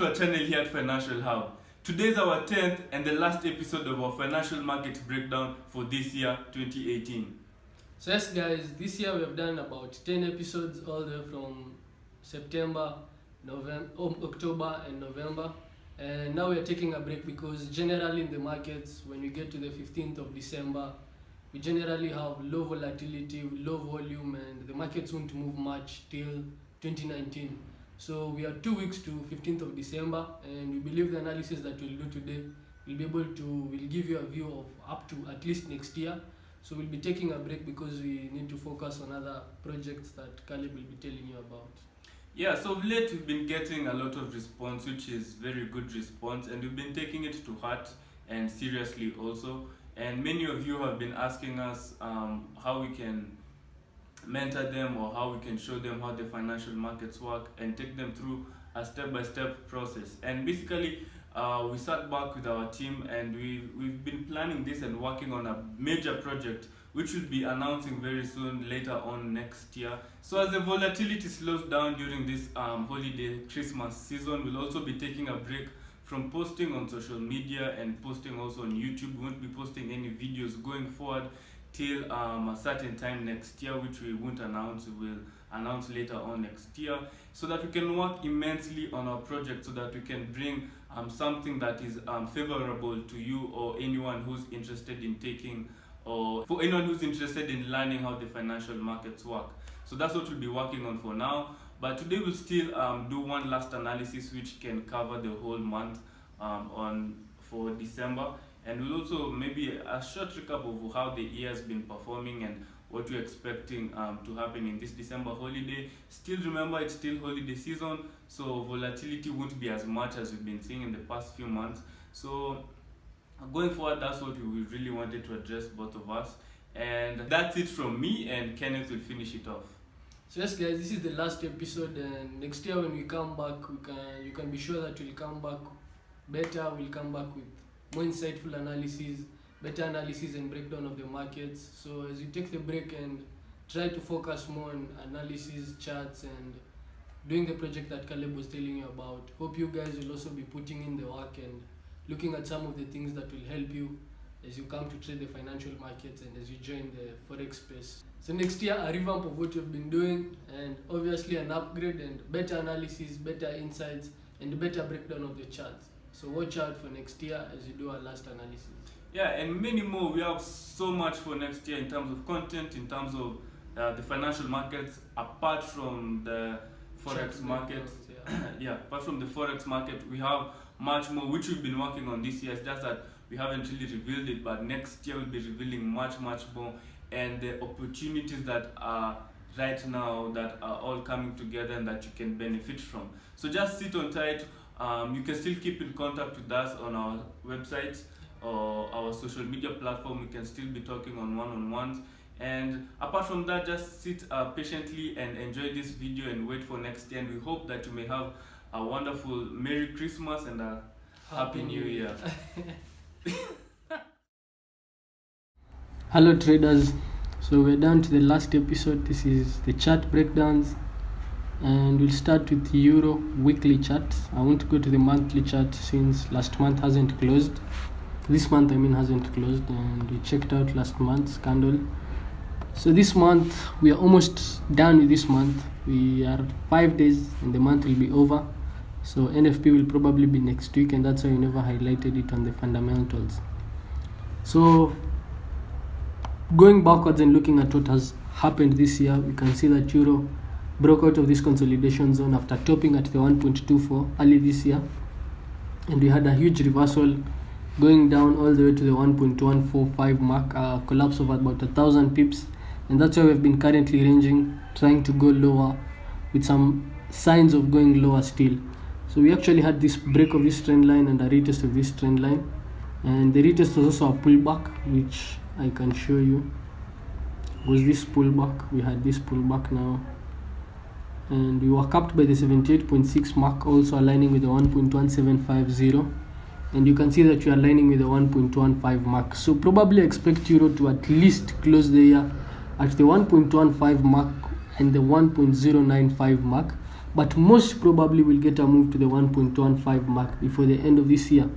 to our channel here at Financial Hub. Today is our 10th and the last episode of our financial market breakdown for this year, 2018. So yes guys, this year we have done about 10 episodes all the way from September, October and November. And now we are taking a break because generally in the markets, when we get to the 15th of December, we generally have low volatility, low volume, and the markets won't move much till 2019. So we are 2 weeks to 15th of December, and we believe the analysis that we'll do today will give you a view of up to at least next year. So we'll be taking a break because we need to focus on other projects that Caleb will be telling you about. Yeah, so of late we've been getting a lot of response, which is very good response, and we've been taking it to heart and seriously also. And many of you have been asking us how we can mentor them or how we can show them how the financial markets work and take them through a step-by-step process. And basically we sat back with our team and we've been planning this and working on a major project which we'll be announcing very soon later on next year. So as the volatility slows down during this holiday Christmas season, we'll also be taking a break from posting on social media and posting also on YouTube. We won't be posting any videos going forward till a certain time next year, which we won't announce. We will announce later on next year, so that we can work immensely on our project, so that we can bring something that is favorable to you or anyone who's interested in taking, or for anyone who's interested in learning how the financial markets work. So that's what we'll be working on for now. But today we'll still do one last analysis which can cover the whole month for December. And we'll also maybe a short recap of how the year has been performing and what we're expecting to happen in this December holiday. Still remember, it's still holiday season, so volatility won't be as much as we've been seeing in the past few months. So going forward, that's what we really wanted to address, both of us. And that's it from me, and Kenneth will finish it off. So yes guys, this is the last episode, and next year when we come back, you can be sure that we'll come back better. We'll come back with more insightful analysis, better analysis and breakdown of the markets. So as you take the break and try to focus more on analysis, charts, and doing the project that Caleb was telling you about, hope you guys will also be putting in the work and looking at some of the things that will help you as you come to trade the financial markets and as you join the Forex space. So next year, a revamp of what you've been doing, and obviously an upgrade and better analysis, better insights, and better breakdown of the charts. So watch out for next year as you do our last analysis. Yeah, and many more. We have so much for next year in terms of content, in terms of the financial markets, apart from the Forex market. Yeah, apart from the Forex market, we have much more which we've been working on this year. It's just that we haven't really revealed it, but next year we'll be revealing much more, and the opportunities that are right now that are all coming together and that you can benefit from. So just sit on tight. You can still keep in contact with us on our website or our social media platform. We can still be talking on one-on-ones. And apart from that, just sit patiently and enjoy this video and wait for next year. And we hope that you may have a wonderful Merry Christmas and a Happy New Year. Hello traders. So we're down to the last episode. This is the chart breakdowns, and we'll start with the Euro weekly chart. I won't go to the monthly chart since last month hasn't closed. This month hasn't closed, and we checked out last month's candle. So this month we are almost done with this month. We are 5 days and the month will be over. So NFP will probably be next week, and that's why we never highlighted it on the fundamentals. So going backwards and looking at what has happened this year, we can see that Euro broke out of this consolidation zone after topping at the 1.24 early this year, and we had a huge reversal going down all the way to the 1.145 mark, a collapse of about 1,000 pips, and that's why we've been currently ranging, trying to go lower with some signs of going lower still. So we actually had this break of this trend line and a retest of this trend line, and the retest was also a pullback, which I can show you was this pullback. We had this pullback now, and we were capped by the 78.6 mark, also aligning with the 1.1750, and you can see that we are aligning with the 1.15 mark. So probably expect Euro to at least close the year at the 1.15 mark and the 1.095 mark, but most probably we'll get a move to the 1.15 mark before the end of this year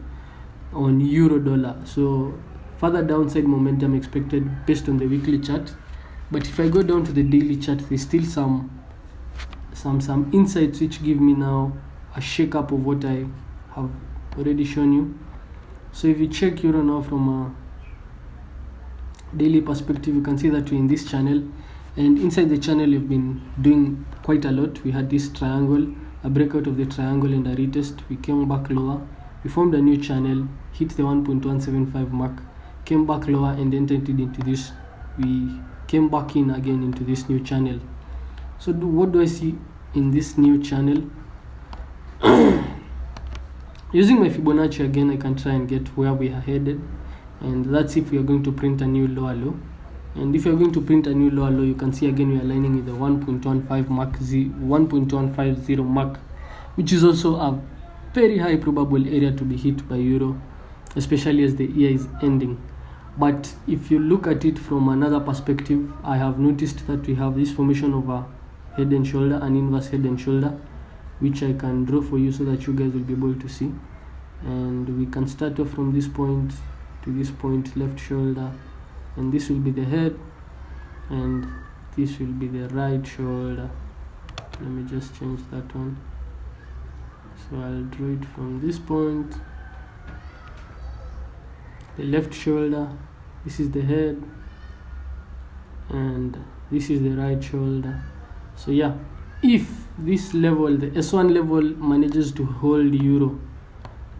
on euro dollar. So further downside momentum expected based on the weekly chart. But if I go down to the daily chart, there's still some insights which give me now a shake up of what I have already shown you. So if you check euro now from a daily perspective, you can see that we're in this channel, and inside the channel we've been doing quite a lot. We had this triangle, a breakout of the triangle and a retest. We came back lower, we formed a new channel, hit the 1.175 mark, came back lower and entered into this. We came back in again into this new channel. So what do I see in this new channel? Using my Fibonacci again, I can try and get where we are headed, and that's if we are going to print a new lower low. And if you are going to print a new lower low, you can see again we are aligning with the 1.15 mark, 1.150 mark, which is also a very high probable area to be hit by euro, especially as the year is ending. But if you look at it from another perspective, I have noticed that we have this formation of a head and shoulder, an inverse head and shoulder, which I can draw for you so that you guys will be able to see. And we can start off from this point to this point, left shoulder, and this will be the head, and this will be the right shoulder. Let me just change that one. So I'll draw it from this point, the left shoulder, this is the head, and this is the right shoulder. So yeah, if this level, the S1 level, manages to hold euro,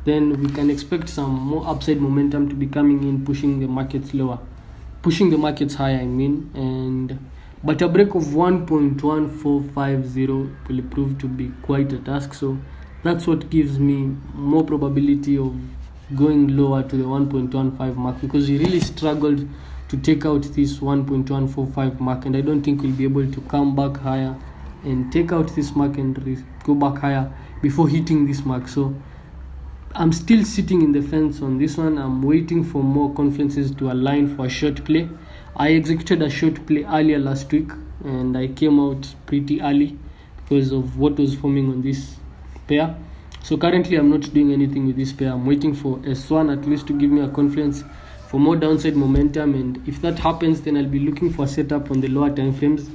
then we can expect some more upside momentum to be coming in, pushing the markets lower, pushing the markets higher, but a break of 1.1450 will prove to be quite a task. So that's what gives me more probability of going lower to the 1.15 mark, because we really struggled to take out this 1.145 mark, and I don't think we'll be able to come back higher and take out this mark and go back higher before hitting this mark. So I'm still sitting in the fence on this one. I'm waiting for more confluences to align for a short play. I executed a short play earlier last week, and I came out pretty early because of what was forming on this pair. So currently I'm not doing anything with this pair. I'm waiting for S1 at least to give me a confluence for more downside momentum, and if that happens, then I'll be looking for a setup on the lower time frames.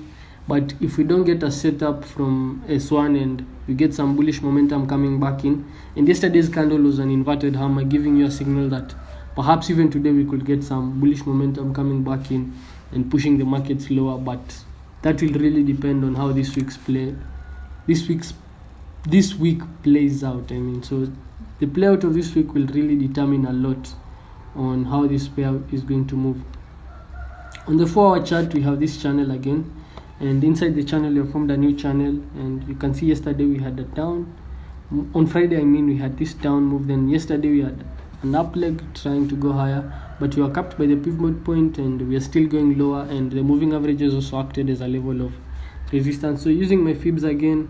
But if we don't get a setup from S1 and we get some bullish momentum coming back in, and yesterday's candle was an inverted hammer, giving you a signal that perhaps even today we could get some bullish momentum coming back in and pushing the markets lower. But that will really depend on how this week plays out. So the play out of this week will really determine a lot on how this pair is going to move. On the 4-hour chart, we have this channel again, and inside the channel we have formed a new channel, and you can see yesterday we had a down, on Friday we had this down move, then yesterday we had an up leg trying to go higher, but we were capped by the pivot point and we are still going lower, and the moving averages also acted as a level of resistance. So using my fibs again,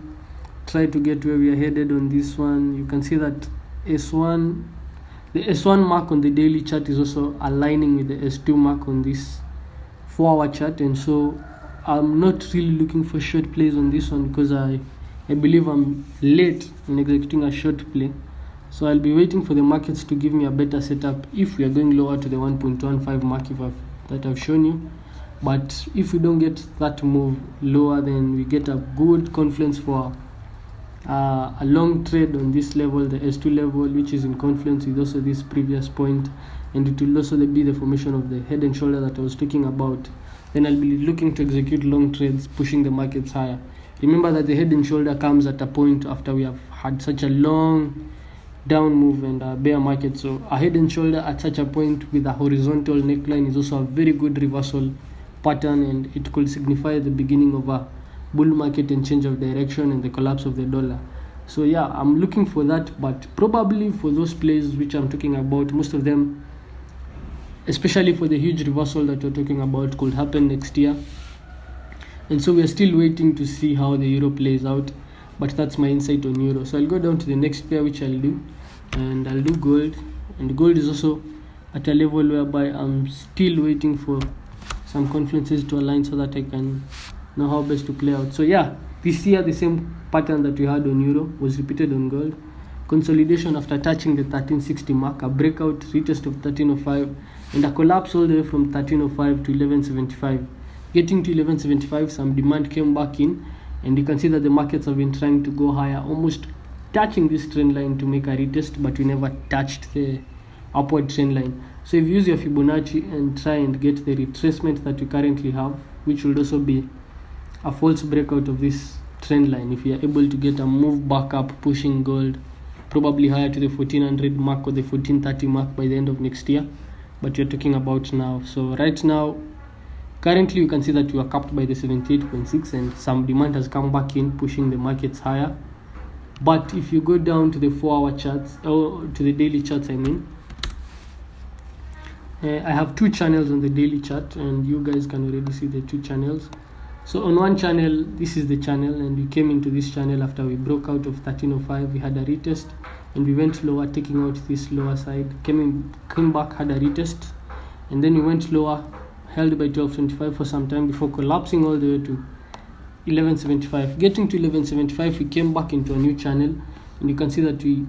try to get where we are headed on this one. You can see that the S1 mark on the daily chart is also aligning with the S2 mark on this 4-hour chart, and so I'm not really looking for short plays on this one because I believe I'm late in executing a short play. So I'll be waiting for the markets to give me a better setup if we are going lower to the 1.15 mark that I've shown you. But if we don't get that move lower, then we get a good confluence for a long trade on this level, the S2 level, which is in confluence with also this previous point, and it will also be the formation of the head and shoulder that I was talking about. Then I'll be looking to execute long trades, pushing the markets higher. Remember that the head and shoulder comes at a point after we have had such a long down move and a bear market. So a head and shoulder at such a point with a horizontal neckline is also a very good reversal pattern, and it could signify the beginning of a bull market and change of direction and the collapse of the dollar. So yeah, I'm looking for that, but probably for those plays which I'm talking about, most of them, especially for the huge reversal that we're talking about, could happen next year. And so we are still waiting to see how the euro plays out, but that's my insight on euro. So I'll go down to the next pair, which I'll do, and I'll do gold. And gold is also at a level whereby I'm still waiting for some confluences to align so that I can know how best to play out. So yeah, this year the same pattern that we had on euro was repeated on gold. Consolidation after touching the 1360 mark, a breakout retest of 1305, and a collapse all the way from 1305 to 1175. Getting to 1175, some demand came back in, and you can see that the markets have been trying to go higher, almost touching this trend line to make a retest, but we never touched the upward trend line. So if you use your Fibonacci and try and get the retracement that we currently have, which would also be a false breakout of this trend line, if you are able to get a move back up pushing gold probably higher to the 1400 mark or the 1430 mark by the end of next year, but you're talking about now. So right now, currently you can see that we are capped by the 78.6 and some demand has come back in pushing the markets higher. But if you go down to the 4-hour charts, or to the daily charts I mean, I have two channels on the daily chart, and you guys can already see the two channels. So on one channel, this is the channel, and we came into this channel after we broke out of 1305. We had a retest and we went lower, taking out this lower side, came back, had a retest, and then we went lower, held by 1225 for some time before collapsing all the way to 1175. Getting to 1175, we came back into a new channel, and you can see that we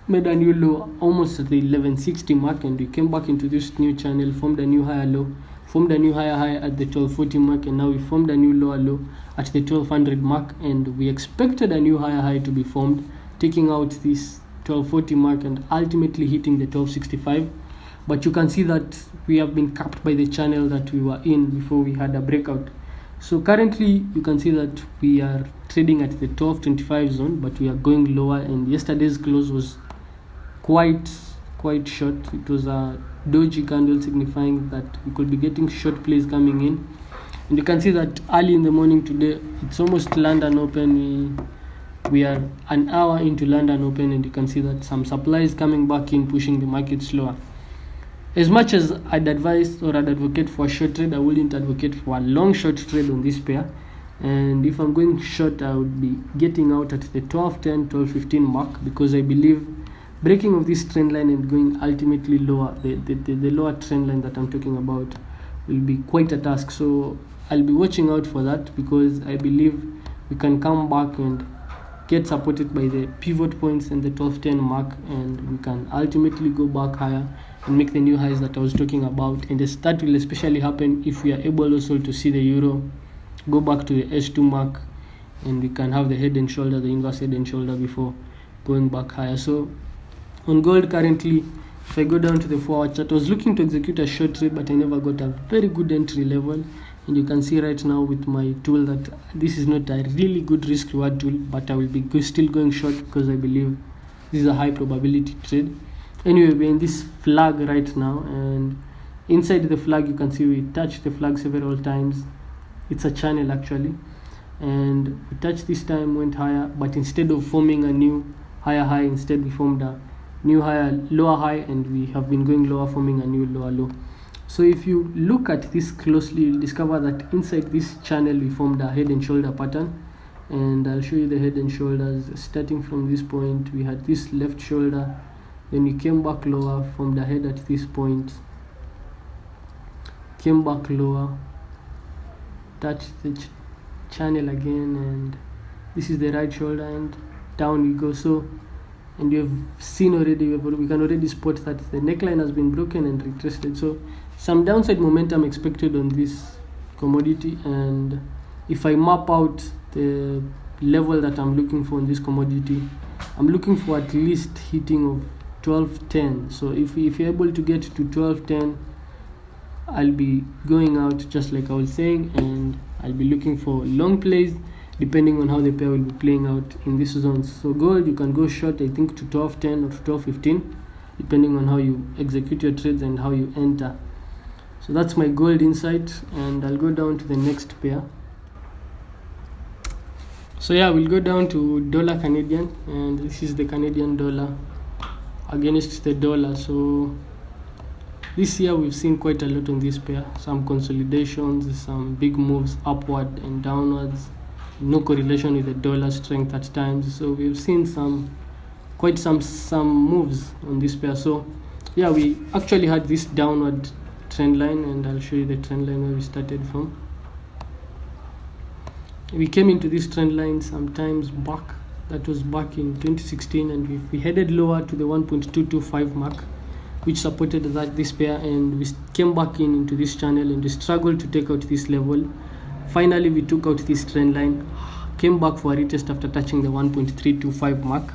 made a new low almost at the 1160 mark, and we came back into this new channel, formed a new higher low, formed a new higher high at the 1240 mark, and now we formed a new lower low at the 1200 mark, and we expected a new higher high to be formed, taking out this 1240 mark and ultimately hitting the 1265. But you can see that we have been capped by the channel that we were in before we had a breakout. So currently you can see that we are trading at the 1225 zone, but we are going lower, and yesterday's close was quite short. It was a doji candle signifying that we could be getting short plays coming in, and you can see that early in the morning today, it's almost London Open. We are an hour into London Open, and you can see that some supply is coming back in, pushing the market slower. As much as I'd advise or I'd advocate for a short trade, I wouldn't advocate for a long short trade on this pair. And if I'm going short, I would be getting out at the 1210, 1215 mark, because I believe breaking of this trend line and going ultimately lower, the lower trend line that I'm talking about, will be quite a task. So I'll be watching out for that, because I believe we can come back and get supported by the pivot points and the 1210 mark, and we can ultimately go back higher and make the new highs that I was talking about. And that will especially happen if we are able also to see the euro go back to the S2 mark, and we can have the head and shoulder, the inverse head and shoulder, before going back higher. So on gold currently, if I go down to the 4-hour chart, I was looking to execute a short trade, but I never got a very good entry level. And you can see right now with my tool that this is not a really good risk reward tool, but I will be still going short, because I believe this is a high probability trade. Anyway, we're in this flag right now, and inside the flag you can see we touched the flag several times. It's a channel actually, and we touched this time, went higher, but instead of forming a new higher high, instead we formed a new higher lower high, and we have been going lower, forming a new lower low. So if you look at this closely, you'll discover that inside this channel we formed a head and shoulder pattern, and I'll show you the head and shoulders. Starting from this point, we had this left shoulder, then we came back lower, formed a head at this point, came back lower, touched the channel again, and this is the right shoulder, and down we go. So, and you have seen already, we can already spot that the neckline has been broken and retraced. So some downside momentum expected on this commodity, and if I map out the level that I'm looking for in this commodity, I'm looking for at least hitting of 1210. So if you're able to get to 1210, I'll be going out just like I was saying, and I'll be looking for long plays depending on how the pair will be playing out in this zone. So gold, you can go short, I think, to 1210 or to 1215, depending on how you execute your trades and how you enter. So that's my gold insight, and I'll go down to the next pair. So yeah, we'll go down to dollar Canadian, and this is the Canadian dollar against the dollar. So this year we've seen quite a lot on this pair, some consolidations, some big moves upward and downwards, no correlation with the dollar strength at times. So we've seen some moves on this pair. So yeah, we actually had this downward trend line, and I'll show you the trend line where we started from. we came into this trend line sometimes back. That was back in 2016, and we headed lower to the 1.225 mark, which supported this pair, and we came back into this channel and we struggled to take out this level. Finally, we took out this trend line, came back for a retest after touching the 1.325 mark,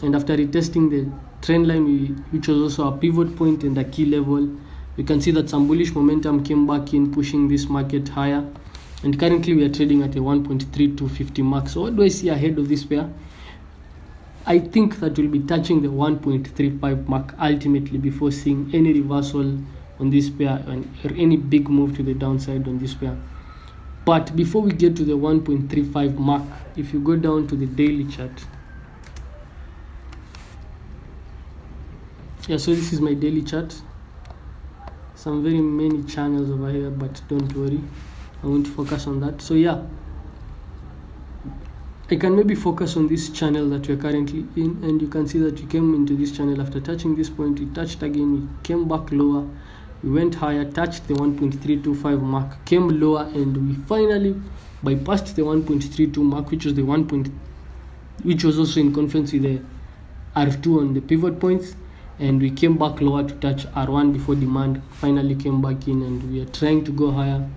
and after retesting the trend line, which was also a pivot point and a key level, we can see that some bullish momentum came back in, pushing this market higher, and currently we are trading at a 1.3250 mark. So what do I see ahead of this pair? I think that we'll be touching the 1.35 mark ultimately before seeing any reversal on this pair or any big move to the downside on this pair. But before we get to the 1.35 mark, if you go down to the daily chart, so this is my daily chart. Some very many channels over here, but don't worry, I won't focus on that. So I can maybe focus on this channel that we're currently in, and you can see that we came into this channel after touching this point, we touched again, we came back lower, we went higher, touched the 1.325 mark, came lower, and we finally bypassed the 1.32 mark, which was also in confluence with the R2 on the pivot points, and we came back lower to touch R1 before demand finally came back in, and we are trying to go higher,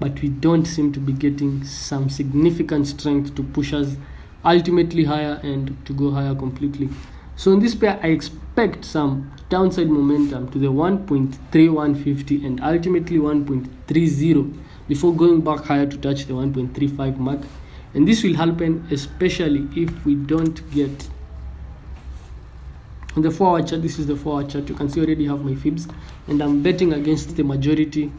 but we don't seem to be getting some significant strength to push us ultimately higher and to go higher completely. So in this pair, I expect some downside momentum to the 1.3150 and ultimately 1.30 before going back higher to touch the 1.35 mark, and this will happen especially if we don't get on the 4-hour chart. This is the 4-hour chart. You can see I already have my fibs, and I'm betting against the majority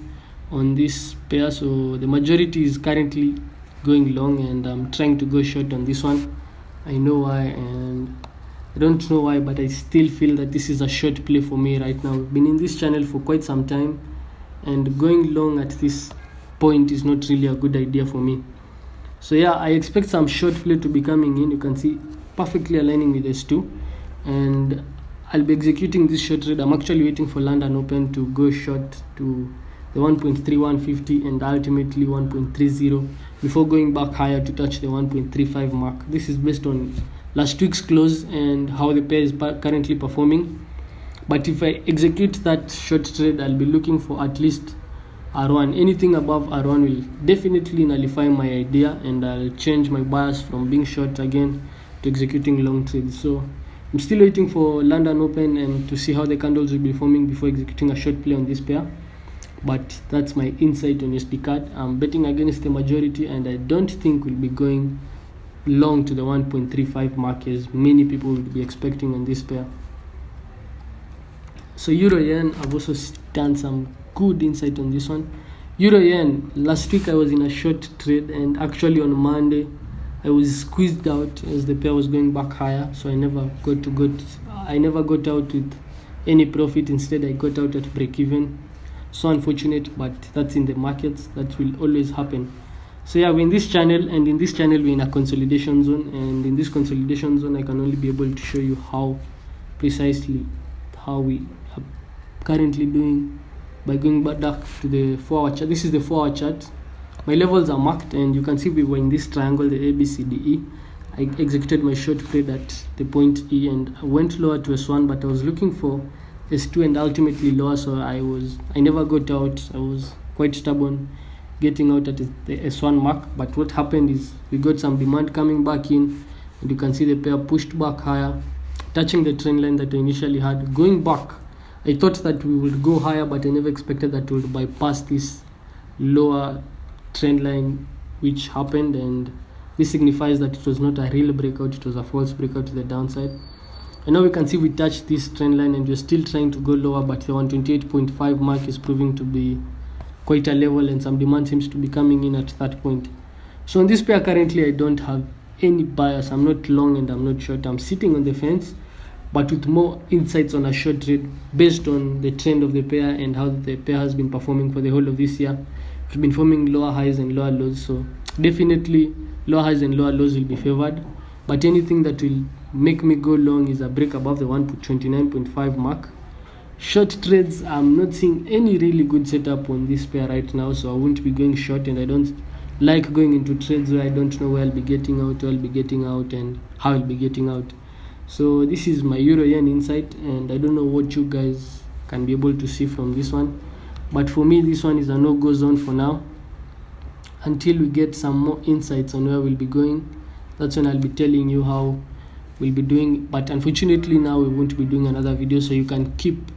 on this pair. So the majority is currently going long, and I'm trying to go short on this one. I know why, and I don't know why, but I still feel that this is a short play for me right now. I've been in this channel for quite some time, and going long at this point is not really a good idea for me. So I expect some short play to be coming in. You can see perfectly aligning with S2, and I'll be executing this short trade. I'm actually waiting for London Open to go short to the 1.3150 and ultimately 1.30 before going back higher to touch the 1.35 mark. This is based on last week's close and how the pair is currently performing. But if I execute that short trade, I'll be looking for at least R1. Anything above R1 will definitely nullify my idea, and I'll change my bias from being short again to executing long trades. So I'm still waiting for London Open and to see how the candles will be forming before executing a short play on this pair. But that's my insight on SD card. I'm betting against the majority, and I don't think we'll be going long to the 1.35 mark as many people would be expecting on this pair. So Euro Yen, I've also done some good insight on this one. Euro Yen, last week I was in a short trade, and actually on Monday I was squeezed out as the pair was going back higher, so I never got out with any profit. Instead, I got out at break even. So unfortunate, but that's in the markets. That will always happen. So we're in this channel, and in this channel we're in a consolidation zone, and in this consolidation zone I can only be able to show you how precisely how we are currently doing by going back to the 4-hour chart. This is the 4-hour chart. My levels are marked, and you can see we were in this triangle, the ABCDE. I executed my short trade at the point E, and I went lower to S1, but I was looking for S2 and ultimately lower, so I never got out. I was quite stubborn getting out at the S1 mark. But what happened is we got some demand coming back in, and you can see the pair pushed back higher, touching the trend line that I initially had. Going back, I thought that we would go higher, but I never expected that we would bypass this lower trend line, which happened, and this signifies that it was not a real breakout, it was a false breakout to the downside. And now we can see we touched this trend line, and we're still trying to go lower, but the 128.5 mark is proving to be quite a level, and some demand seems to be coming in at that point. So on this pair currently I don't have any bias. I'm not long and I'm not short. I'm sitting on the fence, but with more insights on a short trade based on the trend of the pair and how the pair has been performing for the whole of this year. We've been forming lower highs and lower lows, so definitely lower highs and lower lows will be favored, but anything that will make me go long is a break above the 129.5 mark. Short trades, I'm not seeing any really good setup on this pair right now, so I won't be going short, and I don't like going into trades where I don't know where I'll be getting out, and how I'll be getting out. So this is my euro yen insight, and I don't know what you guys can be able to see from this one, but for me this one is a no-go zone for now until we get some more insights on where we'll be going. That's when I'll be telling you how we'll be doing, but unfortunately now we won't be doing another video, so you can keep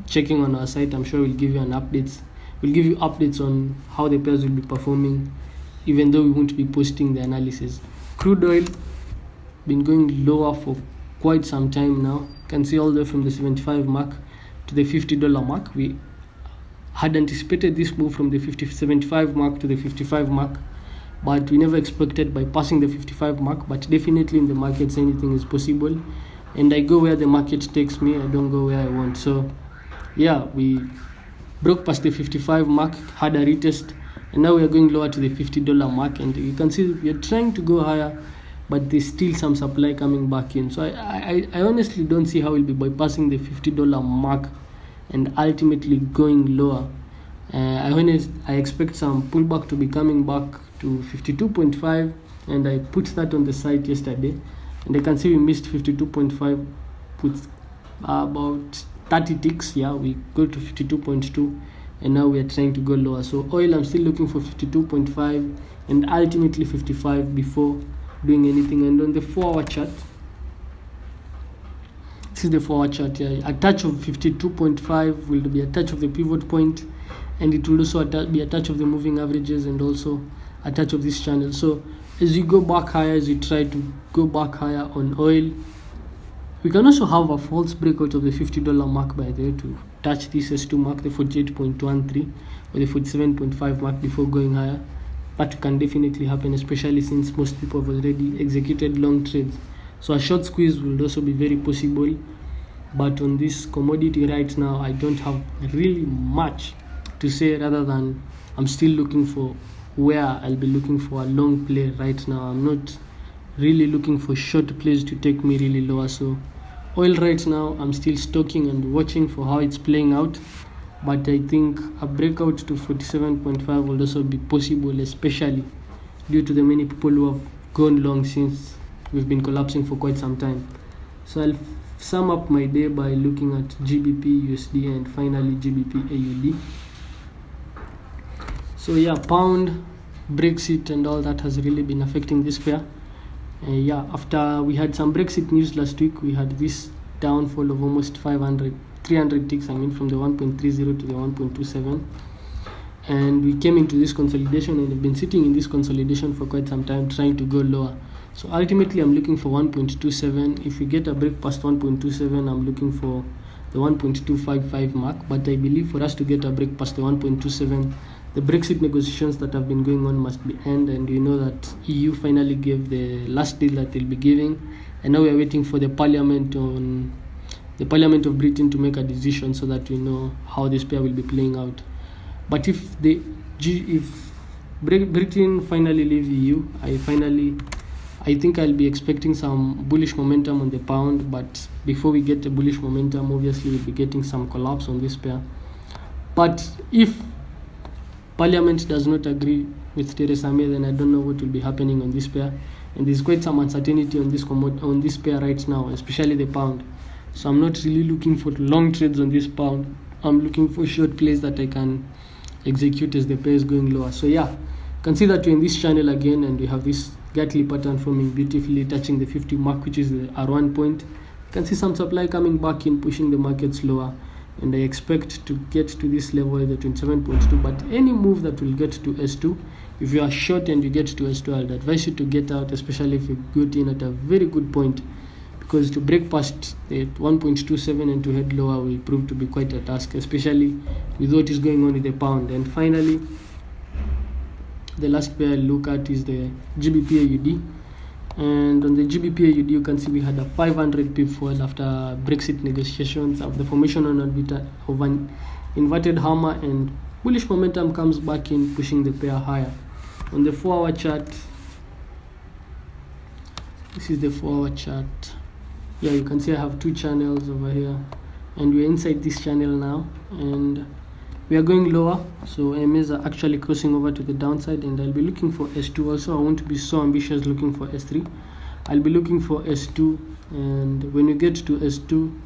checking on our site. I'm sure we'll give you updates on how the pairs will be performing, even though we won't be posting the analysis. Crude oil been going lower for quite some time now. You can see all the way from the 75 mark to the $50 mark. We had anticipated this move from the 75 mark to the 55 mark, but we never expected bypassing the 55 mark. But definitely in the markets anything is possible, and I go where the market takes me, I don't go where I want. So yeah, we broke past the 55 mark, had a retest, and now we are going lower to the $50 mark, and you can see we are trying to go higher, but there's still some supply coming back in. So I honestly don't see how we'll be bypassing the $50 mark and ultimately going lower. I expect some pullback to be coming back to 52.5, and I put that on the site yesterday, and I can see we missed 52.5, put about 30 ticks. Yeah, we go to 52.2, and now we are trying to go lower. So oil, I'm still looking for 52.5 and ultimately 55 before doing anything. And on the 4-hour chart, this is the 4-hour chart. Yeah, a touch of 52.5 will be a touch of the pivot point, and it will also be a touch of the moving averages, and also a touch of this channel. So as you go back higher, as you try to go back higher on oil, we can also have a false breakout of the $50 mark, by the way, to touch this S2 mark, the 48.13 or the 47.5 mark before going higher. That can definitely happen, especially since most people have already executed long trades. So a short squeeze will also be very possible. But on this commodity right now, I don't have really much to say, rather than I'm still looking for where I'll be looking for a long play right now. I'm not really looking for short plays to take me really lower. So oil right now, I'm still stocking and watching for how it's playing out, but I think a breakout to 47.5 will also be possible, especially due to the many people who have gone long since we've been collapsing for quite some time. So I'll sum up my day by looking at GBP USD and finally GBP AUD. So yeah, pound, Brexit and all that has really been affecting this pair. Yeah, after we had some Brexit news last week, we had this downfall of almost 300 ticks, from the 1.30 to the 1.27, and we came into this consolidation and have been sitting in this consolidation for quite some time, trying to go lower. So ultimately I'm looking for 1.27. If we get a break past 1.27, I'm looking for the 1.255 mark, but I believe for us to get a break past the 1.27, the Brexit negotiations that have been going on must be end, and we know that EU finally gave the last deal that they'll be giving, and now we are waiting for the Parliament of Britain to make a decision so that we know how this pair will be playing out. But if Britain finally leave EU, I think I'll be expecting some bullish momentum on the pound, but before we get the bullish momentum, obviously we'll be getting some collapse on this pair. But if Parliament does not agree with Theresa May, then I don't know what will be happening on this pair, and there's quite some uncertainty on this pair right now, especially the pound. So I'm not really looking for long trades on this pound. I'm looking for short plays that I can execute as the pair is going lower. So yeah, you can see that we're in this channel again, and we have this Gately pattern forming beautifully, touching the 50 mark, which is the R1 point. You can see some supply coming back in, pushing the markets lower, and I expect to get to this level, the 27.2. But any move that will get to S2, if you are short and you get to S2, I'd advise you to get out, especially if you got in at a very good point, because to break past the 1.27 and to head lower will prove to be quite a task, especially with what is going on with the pound. And finally, the last pair I'll look at is the GBP AUD. And on the GBP AUD, you can see we had a 500 pip fall after Brexit negotiations of the formation of an inverted hammer, and bullish momentum comes back in, pushing the pair higher. On the 4-hour chart, this is the 4-hour chart. Yeah, you can see I have two channels over here, and we're inside this channel now, and we are going lower, so EMAs are actually crossing over to the downside, and I'll be looking for S2 also. I won't be so ambitious looking for S3. I'll be looking for S2, and when we get to S2,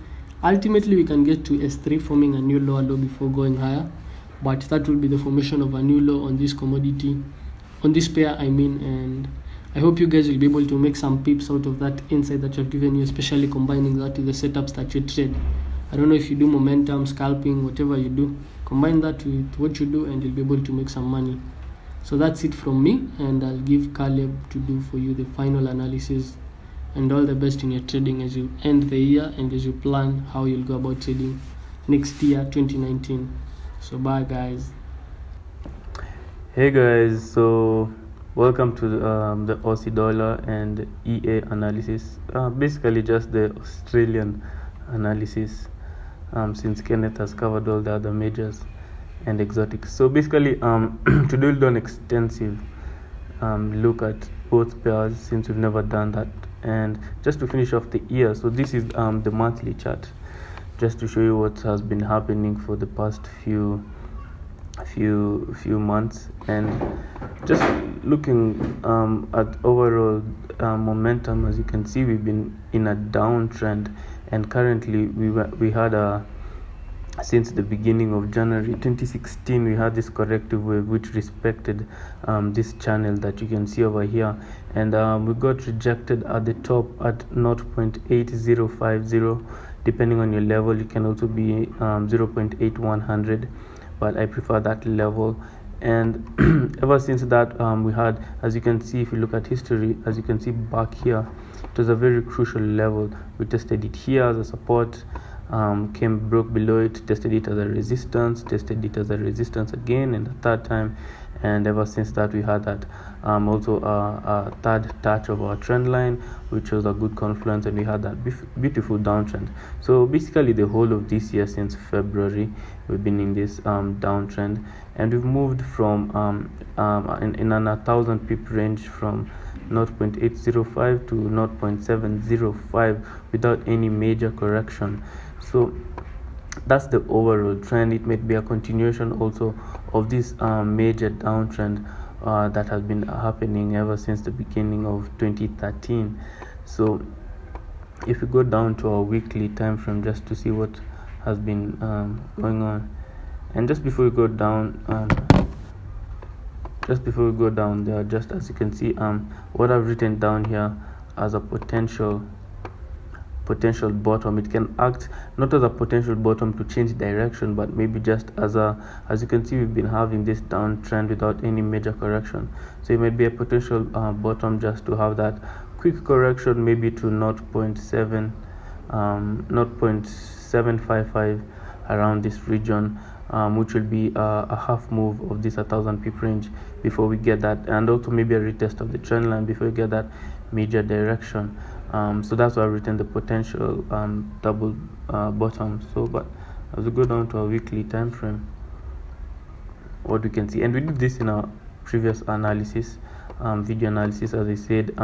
ultimately we can get to S3, forming a new lower low before going higher, but that will be the formation of a new low on this commodity, on this pair I mean. And I hope you guys will be able to make some pips out of that insight that I've given you, especially combining that with the setups that you trade. I don't know if you do momentum, scalping, whatever you do, combine that with what you do and you'll be able to make some money. So that's it from me, and I'll give Caleb to do for you the final analysis. And all the best in your trading as you end the year and as you plan how you'll go about trading next year, 2019. So bye guys. Hey guys, so welcome to the Aussie dollar and EA analysis. Basically just the Australian analysis, since Kenneth has covered all the other majors and exotics. So basically today we'll do an extensive look at both pairs, since we've never done that. And just to finish off the year, so this is the monthly chart, just to show you what has been happening for the past few months, and just looking at overall momentum. As you can see, we've been in a downtrend, and currently we had a since the beginning of January 2016 we had this corrective wave which respected this channel that you can see over here, and we got rejected at the top at 0.8050. Depending on your level, you can also be 0.8100, but I prefer that level. And ever since that, we had, as you can see, if you look at history, as you can see back here, it was a very crucial level. We tested it here as a support, broke below it, tested it as a resistance, tested it as a resistance again, and the third time. And ever since that, we had that also a third touch of our trend line, which was a good confluence, and we had that beautiful downtrend. So basically the whole of this year, since February, we've been in this downtrend, and we've moved from in an 1,000 pip range from 0.805 to 0.705 without any major correction. So that's the overall trend. It might be a continuation also of this major downtrend that has been happening ever since the beginning of 2013. So if we go down to our weekly time frame, just to see what has been going on, and just before we go down there, just as you can see, what I've written down here as a potential bottom. It can act not as a potential bottom to change direction, but maybe just as you can see, we've been having this downtrend without any major correction. So it might be a potential bottom just to have that quick correction, maybe to 0.755 around this region, which will be a half move of this 1,000 pip range before we get that, and also maybe a retest of the trend line before we get that major direction. So that's why I've written the potential double bottom. So but as we go down to our weekly time frame, what we can see, and we did this in our previous analysis, video analysis, as I said,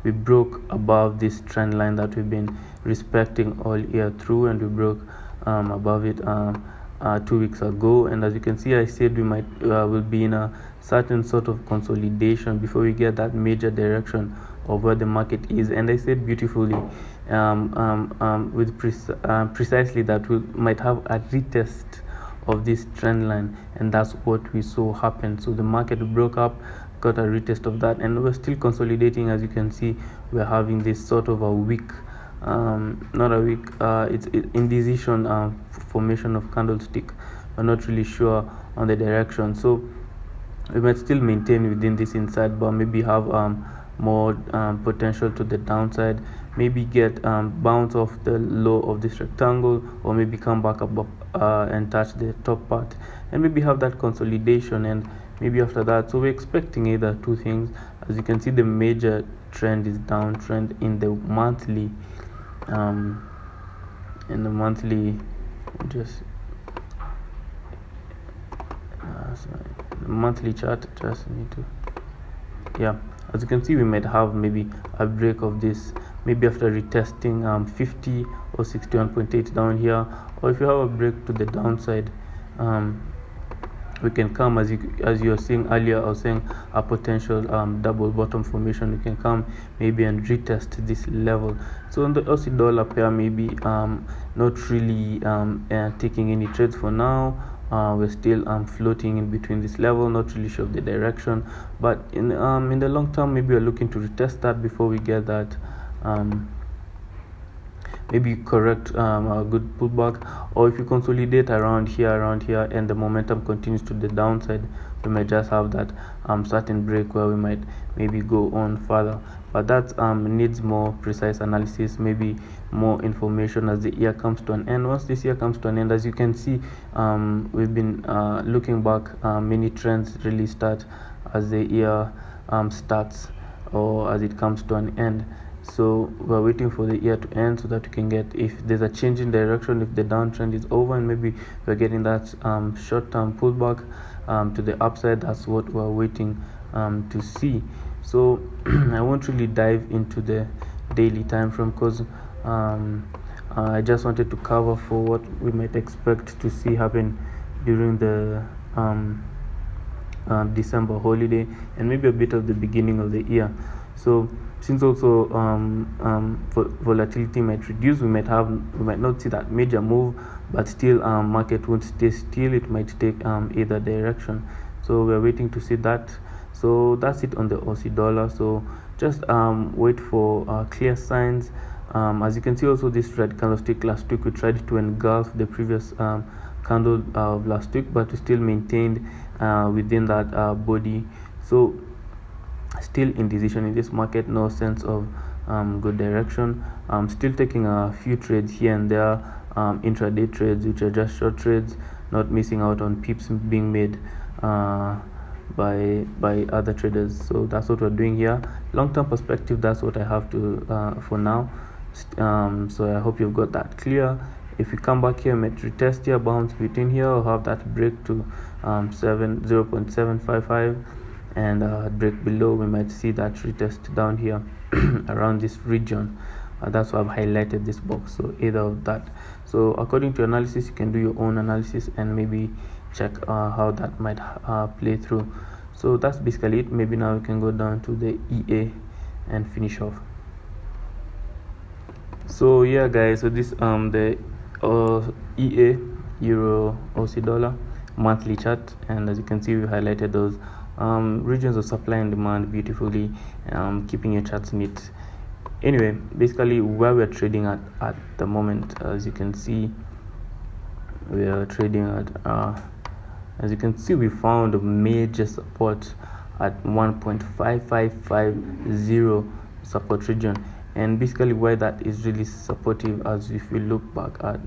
we broke above this trend line that we've been respecting all year through, and we broke above it 2 weeks ago. And as you can see, I said we might will be in a certain sort of consolidation before we get that major direction of where the market is. And I said beautifully with precisely that we might have a retest of this trend line, and that's what we saw happen. So the market broke up, got a retest of that, and we're still consolidating. As you can see, we're having this sort of a weak it's indecision formation of candlestick. We're not really sure on the direction, so we might still maintain within this inside, but maybe have more potential to the downside, maybe get bounce off the low of this rectangle, or maybe come back up and touch the top part, and maybe have that consolidation, and maybe after that. So we're expecting either two things. As you can see, the major trend is downtrend in the monthly the monthly chart. Just need to, yeah, as you can see, we might have maybe a break of this, maybe after retesting 50 or 61.8 down here, or if you have a break to the downside, we can come, as you were saying earlier, I was saying a potential double bottom formation. We can come maybe and retest this level. So on the Aussie dollar pair, maybe not really taking any trades for now. We're still floating in between this level, not really sure of the direction, but in the long term, maybe we're looking to retest that before we get that maybe correct a good pullback. Or if you consolidate around here, and the momentum continues to the downside, we might just have that certain break where we might maybe go on further, but that needs more precise analysis, maybe more information as the year comes to an end. Once this year comes to an end, as you can see, we've been looking back, many trends really start as the year starts or as it comes to an end. So we're waiting for the year to end so that we can get, if there's a change in direction, if the downtrend is over and maybe we're getting that short-term pullback to the upside. That's what we're waiting to see. So I won't really dive into the daily time frame because I just wanted to cover for what we might expect to see happen during the December holiday and maybe a bit of the beginning of the year. So since also volatility might reduce, we might not see that major move, but still market won't stay still. It might take either direction. So we're waiting to see that. So that's it on the Aussie dollar. So just wait for clear signs. As you can see, also this red candlestick last week, we tried to engulf the previous candle of last week, but we still maintained within that body. So still indecision in this market, no sense of good direction. Still taking a few trades here and there, intraday trades, which are just short trades, not missing out on pips being made by other traders. So that's what we're doing here. Long-term perspective, that's what I have to for now. So I hope you've got that clear. If we come back here, might retest here, bounce between here, or have that break to 0.755 and break below, we might see that retest down here around this region. That's why I've highlighted this box. So either of that. So according to analysis, you can do your own analysis and maybe check how that might play through. So that's basically it. Maybe now we can go down to the EA and finish off. So yeah guys, so this the EA Euro Aussie dollar monthly chart, and as you can see, we highlighted those regions of supply and demand beautifully, keeping your charts neat. Anyway, basically where we're trading at the moment, as you can see, we are trading at as you can see, we found a major support at 1.5550 support region, and basically why that is really supportive, as if we look back at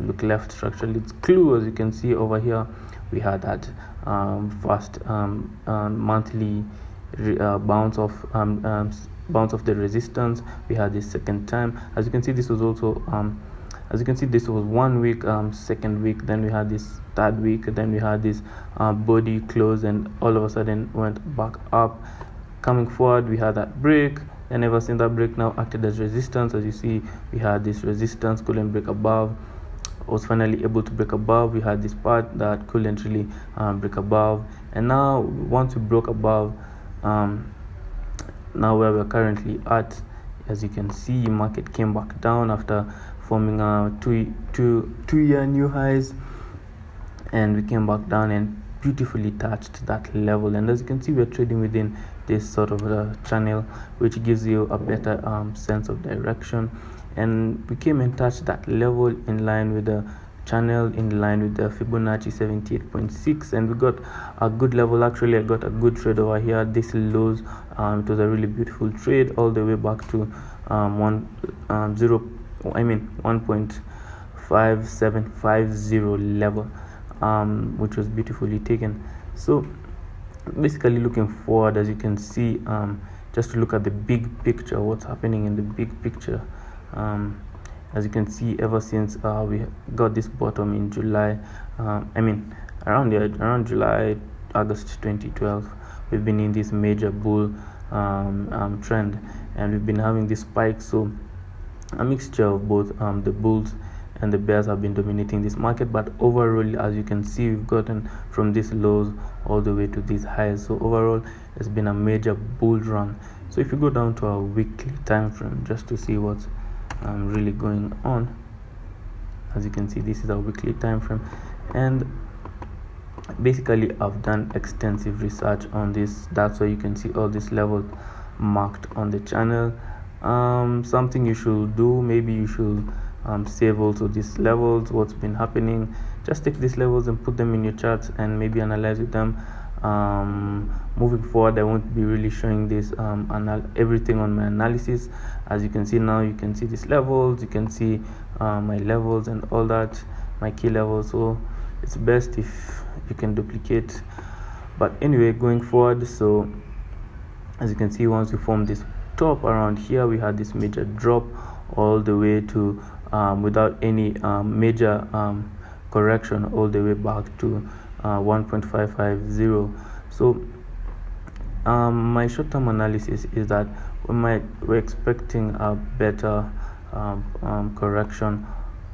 look left structurally, it's clue. As you can see over here, we had that first monthly bounce of the resistance. We had this second time. As you can see, this was also as you can see, this was 1 week, second week, then we had this third week, then we had this body close, and all of a sudden went back up. Coming forward, we had that break, and ever since that break now acted as resistance. As you see, we had this resistance, couldn't break above, was finally able to break above. We had this part that couldn't really break above, and now once we broke above, now where we're currently at, as you can see, market came back down after forming two-year new highs, and we came back down and beautifully touched that level. And as you can see, we're trading within this sort of channel, which gives you a better sense of direction. And we came and touched that level in line with the channel, in line with the Fibonacci 78.6, and we got a good level. Actually, I got a good trade over here. This lows, it was a really beautiful trade all the way back to 1.5750 level, which was beautifully taken. So basically, looking forward, as you can see, just to look at the big picture, what's happening in the big picture. As you can see, ever since we got this bottom in July, around July, August 2012, we've been in this major bull trend, and we've been having this spike. So a mixture of both the bulls and the bears have been dominating this market. But overall, as you can see, we've gotten from these lows all the way to these highs. So overall, it's been a major bull run. So if you go down to our weekly time frame just to see what's really going on, as you can see, this is our weekly time frame, and basically I've done extensive research on this. That's why you can see all these levels marked on the channel. Something you should do, maybe you should save also these levels, what's been happening. Just take these levels and put them in your charts and maybe analyze with them. Moving forward, I won't be really showing this everything on my analysis. As you can see now, you can see these levels, you can see my levels and all that, my key levels. So it's best if you can duplicate. But anyway, going forward, so as you can see, once we form this top around here, we had this major drop all the way to without any major correction, all the way back to 1.550. So my short-term analysis is that we're expecting a better correction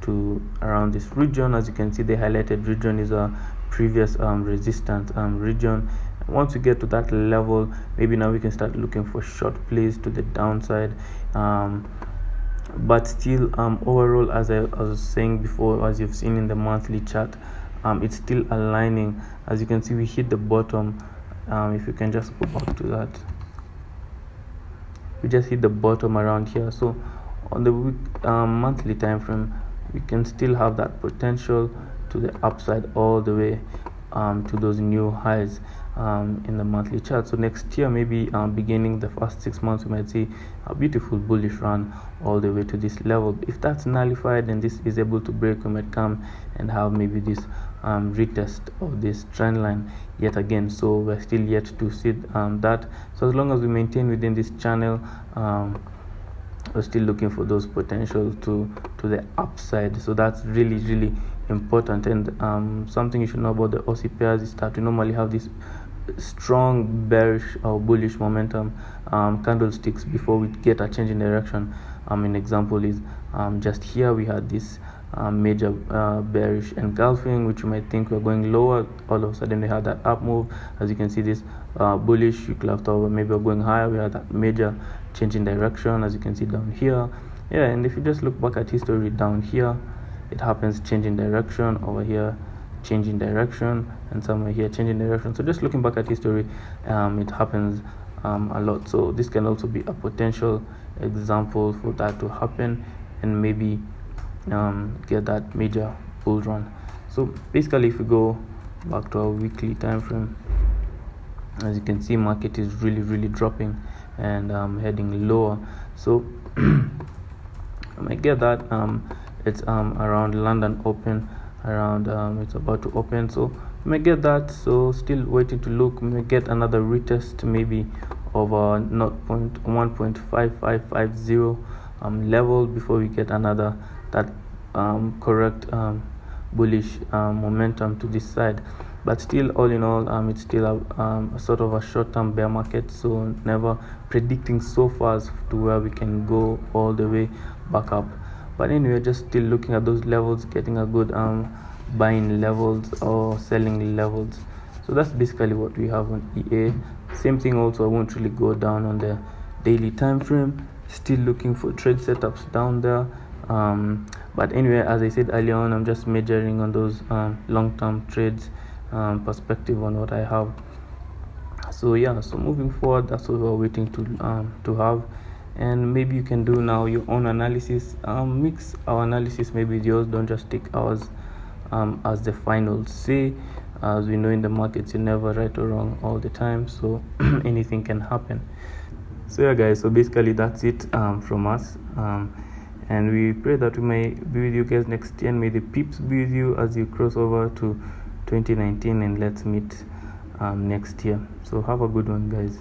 to around this region. As you can see, the highlighted region is a previous resistance region. Once we get to that level, maybe now we can start looking for short plays to the downside. But still, overall, as I was saying before, as you've seen in the monthly chart, it's still aligning. As you can see, we hit the bottom. If you can just go back to that, we just hit the bottom around here. So on the monthly time frame, we can still have that potential to the upside all the way to those new highs in the monthly chart. So next year, maybe beginning the first 6 months, we might see a beautiful bullish run all the way to this level. If that's nullified and this is able to break, we might come and have maybe this retest of this trend line yet again. So we're still yet to see that. So as long as we maintain within this channel, we're still looking for those potential to the upside. So that's really important. And something you should know about the Aussie pairs is that we normally have this strong bearish or bullish momentum candlesticks before we get a change in direction. An example is just here we had this major bearish engulfing, which you might think we're going lower. All of a sudden we had that up move. As you can see, this bullish, you could have thought maybe we're going higher. We had that major change in direction, as you can see down here. Yeah, and if you just look back at history, down here it happens, change in direction, over here change in direction, and somewhere here change in direction. So just looking back at history, it happens a lot. So this can also be a potential example for that to happen and maybe get that major bull run. So basically, if we go back to our weekly time frame, as you can see, market is really dropping and heading lower. So I might get that it's around London open, around it's about to open, so we may get that. So still waiting to look. We may get another retest maybe of 1.5550 level before we get another that correct bullish momentum to this side. But still, all in all, it's still a sort of a short-term bear market, so never predicting so far as to where we can go all the way back up. But anyway, just still looking at those levels, getting a good buying levels or selling levels. So that's basically what we have on EA. Same thing also, I won't really go down on the daily time frame. Still looking for trade setups down there. But anyway, as I said earlier on, I'm just measuring on those long-term trades perspective on what I have. So yeah, so moving forward, that's what we're waiting to have. And maybe you can do now your own analysis, mix our analysis maybe with yours. Don't just take ours as the final say. As we know, in the markets, you're never right or wrong all the time, so anything can happen. So yeah guys, so basically that's it from us, and we pray that we may be with you guys next year, and may the peeps be with you as you cross over to 2019, and let's meet next year. So have a good one, guys.